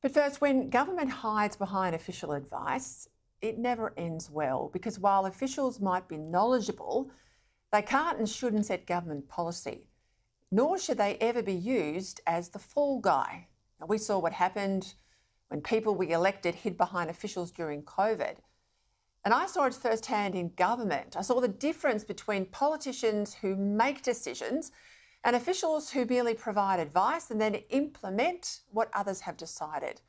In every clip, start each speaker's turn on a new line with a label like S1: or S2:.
S1: But first, when government hides behind official advice, it never ends well, because while officials might be knowledgeable, they can't and shouldn't set government policy, nor should they ever be used as the fall guy. Now, we saw what happened when people we elected hid behind officials during COVID. And I saw it firsthand in government. I saw the difference between politicians who make decisions and officials who merely provide advice and then implement what others have decided.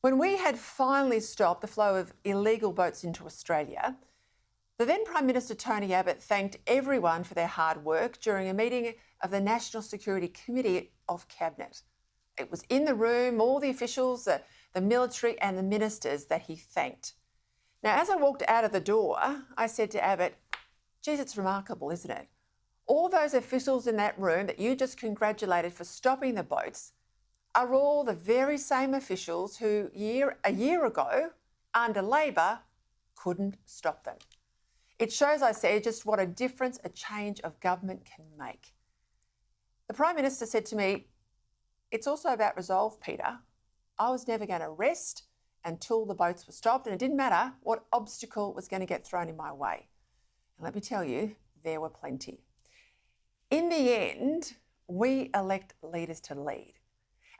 S1: When we had finally stopped the flow of illegal boats into Australia, the then Prime Minister Tony Abbott thanked everyone for their hard work during a meeting of the National Security Committee of Cabinet. It was in the room, all the officials, the military and the ministers that he thanked. Now, as I walked out of the door, I said to Abbott, geez, it's remarkable, isn't it? All those officials in that room that you just congratulated for stopping the boats are all the very same officials who a year ago, under Labor, couldn't stop them. It shows, I said, just what a difference a change of government can make. The Prime Minister said to me, it's also about resolve, Peter. I was never going to rest until the boats were stopped, and it didn't matter what obstacle was going to get thrown in my way. And let me tell you, there were plenty. In the end, we elect leaders to lead.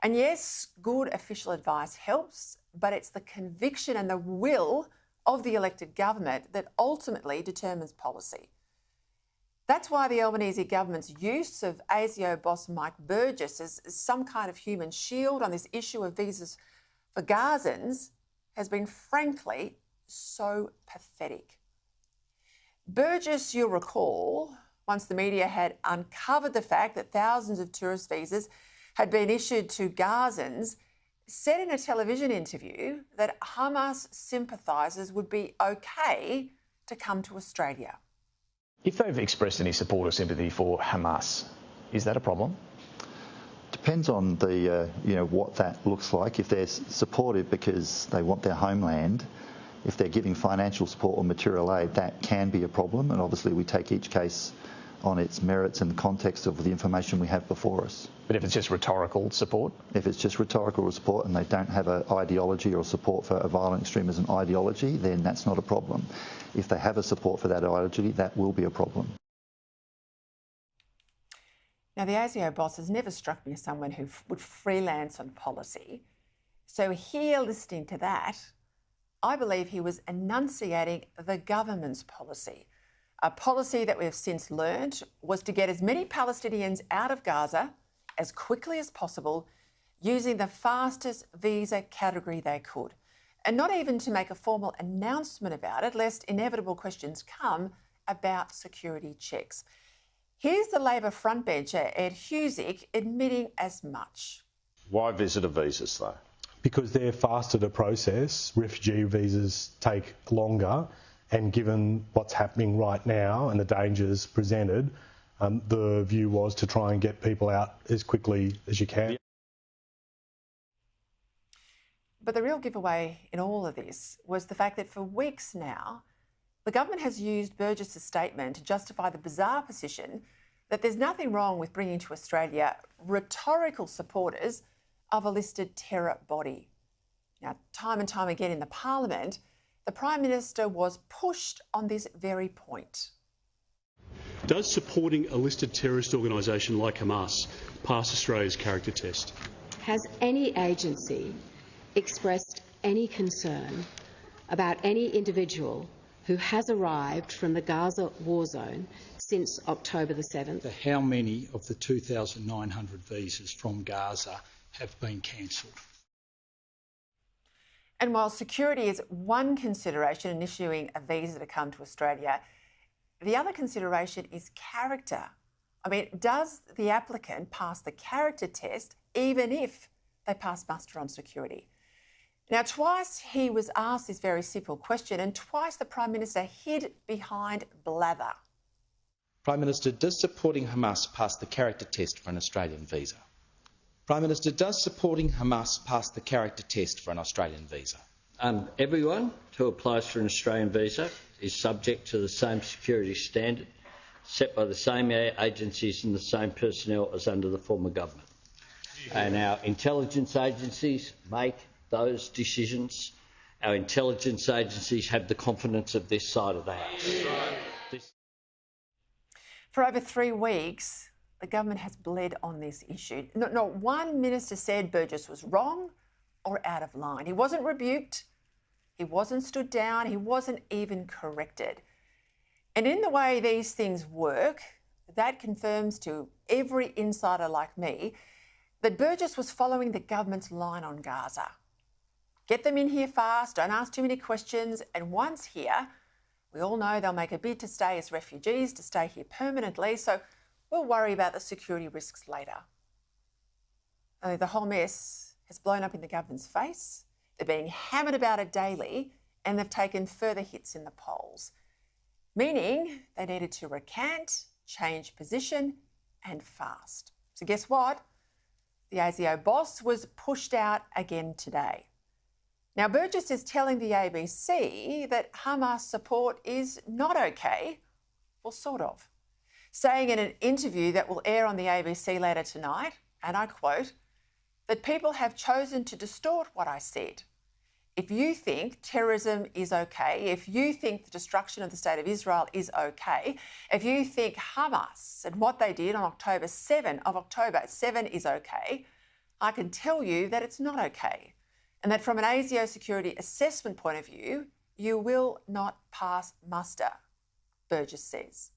S1: And yes, good official advice helps, but it's the conviction and the will of the elected government that ultimately determines policy. That's why the Albanese government's use of ASIO boss Mike Burgess as some kind of human shield on this issue of visas for Gazans has been, frankly, so pathetic. Burgess, you'll recall, once the media had uncovered the fact that thousands of tourist visas had been issued to Gazans, said in a television interview that Hamas sympathisers would be okay to come to Australia.
S2: If they've expressed any support or sympathy for Hamas, is that a problem?
S3: Depends on the what that looks like. If they're supportive because they want their homeland, if they're giving financial support or material aid, that can be a problem. And obviously we take each case on its merits in the context of the information we have before us.
S2: But if it's just rhetorical support?
S3: If it's just rhetorical support and they don't have an ideology or support for a violent extremism ideology, then that's not a problem. If they have a support for that ideology, that will be a problem.
S1: Now, the ASIO boss has never struck me as someone who would freelance on policy. So here, listening to that, I believe he was enunciating the government's policy. A policy that we have since learned was to get as many Palestinians out of Gaza as quickly as possible using the fastest visa category they could, and not even to make a formal announcement about it, lest inevitable questions come about security checks. Here's the Labor frontbencher Ed Husick admitting as much.
S4: Why visitor visas though?
S5: Because they're faster to process. Refugee visas take longer, and given what's happening right now and the dangers presented, the view was to try and get people out as quickly as you can.
S1: But the real giveaway in all of this was the fact that for weeks now, the government has used Burgess's statement to justify the bizarre position that there's nothing wrong with bringing to Australia rhetorical supporters of a listed terror body. Now, time and time again in the Parliament, the Prime Minister was pushed on this very point.
S6: Does supporting a listed terrorist organisation like Hamas pass Australia's character test?
S7: Has any agency expressed any concern about any individual who has arrived from the Gaza war zone since October the 7th?
S8: How many of the 2,900 visas from Gaza have been cancelled?
S1: And while security is one consideration in issuing a visa to come to Australia, the other consideration is character. I mean, does the applicant pass the character test even if they pass muster on security? Now, twice he was asked this very simple question, and twice the Prime Minister hid behind blather.
S9: Prime Minister, does supporting Hamas pass the character test for an Australian visa? Prime Minister, does supporting Hamas pass the character test for an Australian visa?
S10: Everyone who applies for an Australian visa is subject to the same security standard set by the same agencies and the same personnel as under the former government. And our intelligence agencies make those decisions. Our intelligence agencies have the confidence of this side of the House.
S1: For over 3 weeks, the government has bled on this issue. Not one minister said Burgess was wrong or out of line. He wasn't rebuked, he wasn't stood down, he wasn't even corrected. And in the way these things work, that confirms to every insider like me that Burgess was following the government's line on Gaza. Get them in here fast, don't ask too many questions, and once here, we all know they'll make a bid to stay as refugees, to stay here permanently, so we'll worry about the security risks later. The whole mess has blown up in the government's face. They're being hammered about it daily, and they've taken further hits in the polls, meaning they needed to recant, change position, and fast. So guess what? The ASIO boss was pushed out again today. Now, Burgess is telling the ABC that Hamas support is not okay, well, sort of, saying in an interview that will air on the ABC later tonight, and I quote, that people have chosen to distort what I said. If you think terrorism is okay, if you think the destruction of the State of Israel is okay, if you think Hamas and what they did on October 7 is okay, I can tell you that it's not okay. And that from an ASIO security assessment point of view, you will not pass muster, Burgess says.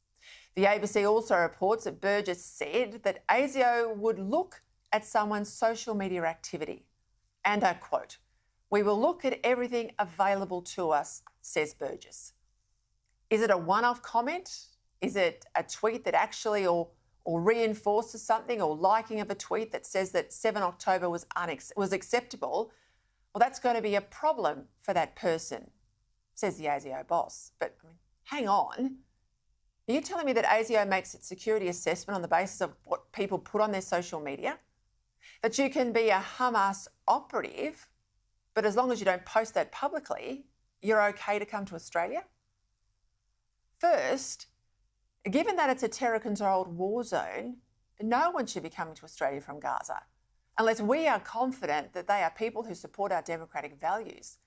S1: The ABC also reports that Burgess said that ASIO would look at someone's social media activity. And I quote, "We will look at everything available to us," says Burgess. Is it a one-off comment? Is it a tweet that actually or reinforces something, or liking of a tweet that says that 7 October was acceptable? Well, that's going to be a problem for that person, says the ASIO boss. But hang on. Are you telling me that ASIO makes its security assessment on the basis of what people put on their social media? That you can be a Hamas operative, but as long as you don't post that publicly, you're okay to come to Australia? First, given that it's a terror-controlled war zone, no one should be coming to Australia from Gaza unless we are confident that they are people who support our democratic values.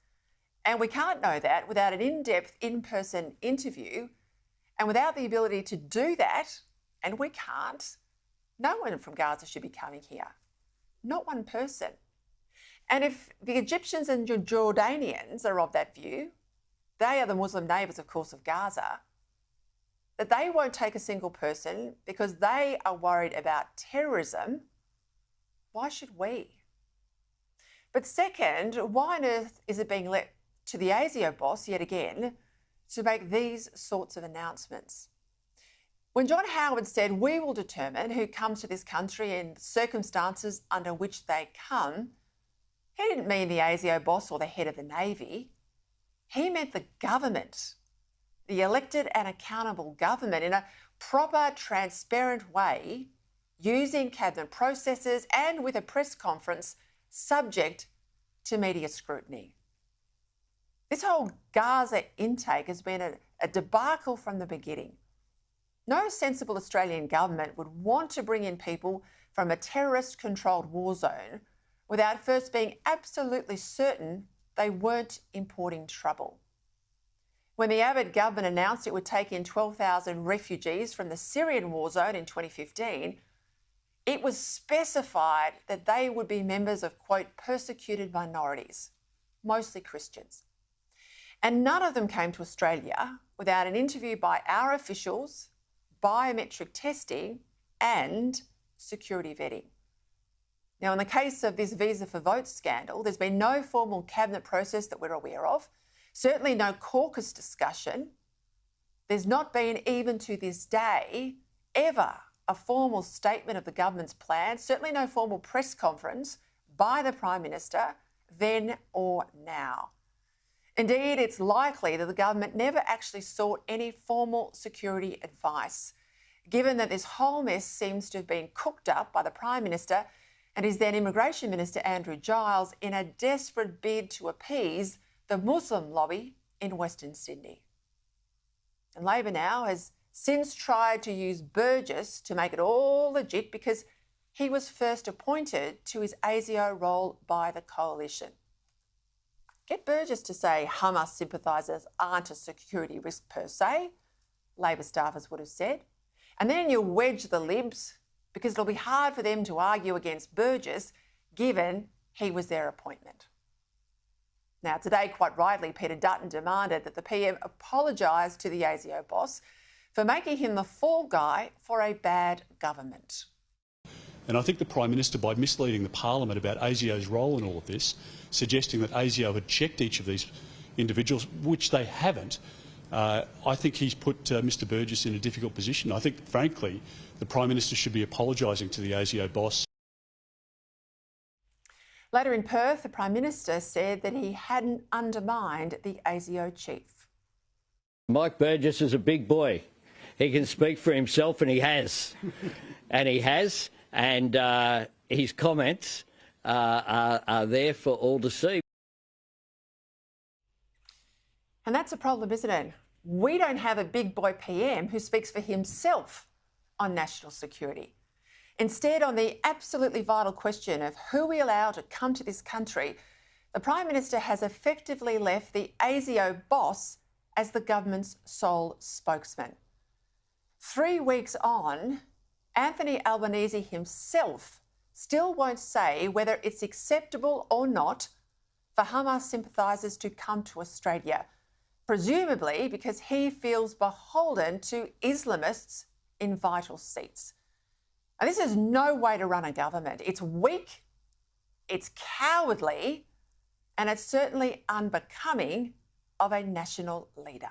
S1: And we can't know that without an in-depth, in-person interview, and without the ability to do that, and we can't, no one from Gaza should be coming here. Not one person. And if the Egyptians and Jordanians are of that view, they are the Muslim neighbours, of course, of Gaza, that they won't take a single person because they are worried about terrorism, why should we? But second, why on earth is it being left to the ASIO boss, yet again, to make these sorts of announcements? When John Howard said, "We will determine who comes to this country and the circumstances under which they come," he didn't mean the ASIO boss or the head of the Navy. He meant the government, the elected and accountable government, in a proper, transparent way, using cabinet processes and with a press conference subject to media scrutiny. This whole Gaza intake has been a debacle from the beginning. No sensible Australian government would want to bring in people from a terrorist-controlled war zone without first being absolutely certain they weren't importing trouble. When the Abbott government announced it would take in 12,000 refugees from the Syrian war zone in 2015, it was specified that they would be members of, quote, persecuted minorities, mostly Christians. And none of them came to Australia without an interview by our officials, biometric testing and security vetting. Now, in the case of this Visa for Vote scandal, there's been no formal cabinet process that we're aware of, certainly no caucus discussion. There's not been, even to this day, ever a formal statement of the government's plan, certainly no formal press conference by the Prime Minister then or now. Indeed, it's likely that the government never actually sought any formal security advice, given that this whole mess seems to have been cooked up by the Prime Minister and his then Immigration Minister Andrew Giles in a desperate bid to appease the Muslim lobby in Western Sydney. And Labor now has since tried to use Burgess to make it all legit because he was first appointed to his ASIO role by the coalition. Get Burgess to say Hamas sympathisers aren't a security risk per se, Labor staffers would have said, and then you wedge the Libs because it'll be hard for them to argue against Burgess given he was their appointment. Now, today, quite rightly, Peter Dutton demanded that the PM apologise to the ASIO boss for making him the fall guy for a bad government.
S6: And I think the Prime Minister, by misleading the Parliament about ASIO's role in all of this, suggesting that ASIO had checked each of these individuals, which they haven't, I think he's put Mr Burgess in a difficult position. I think, frankly, the Prime Minister should be apologising to the ASIO boss.
S1: Later in Perth, the Prime Minister said that he hadn't undermined the ASIO chief.
S10: Mike Burgess is a big boy. He can speak for himself, and he has. And his comments are there for all to see.
S1: And that's a problem, isn't it? We don't have a big boy PM who speaks for himself on national security. Instead, on the absolutely vital question of who we allow to come to this country, the Prime Minister has effectively left the ASIO boss as the government's sole spokesman. 3 weeks on, Anthony Albanese himself still won't say whether it's acceptable or not for Hamas sympathisers to come to Australia, presumably because he feels beholden to Islamists in vital seats. And this is no way to run a government. It's weak, it's cowardly, and it's certainly unbecoming of a national leader.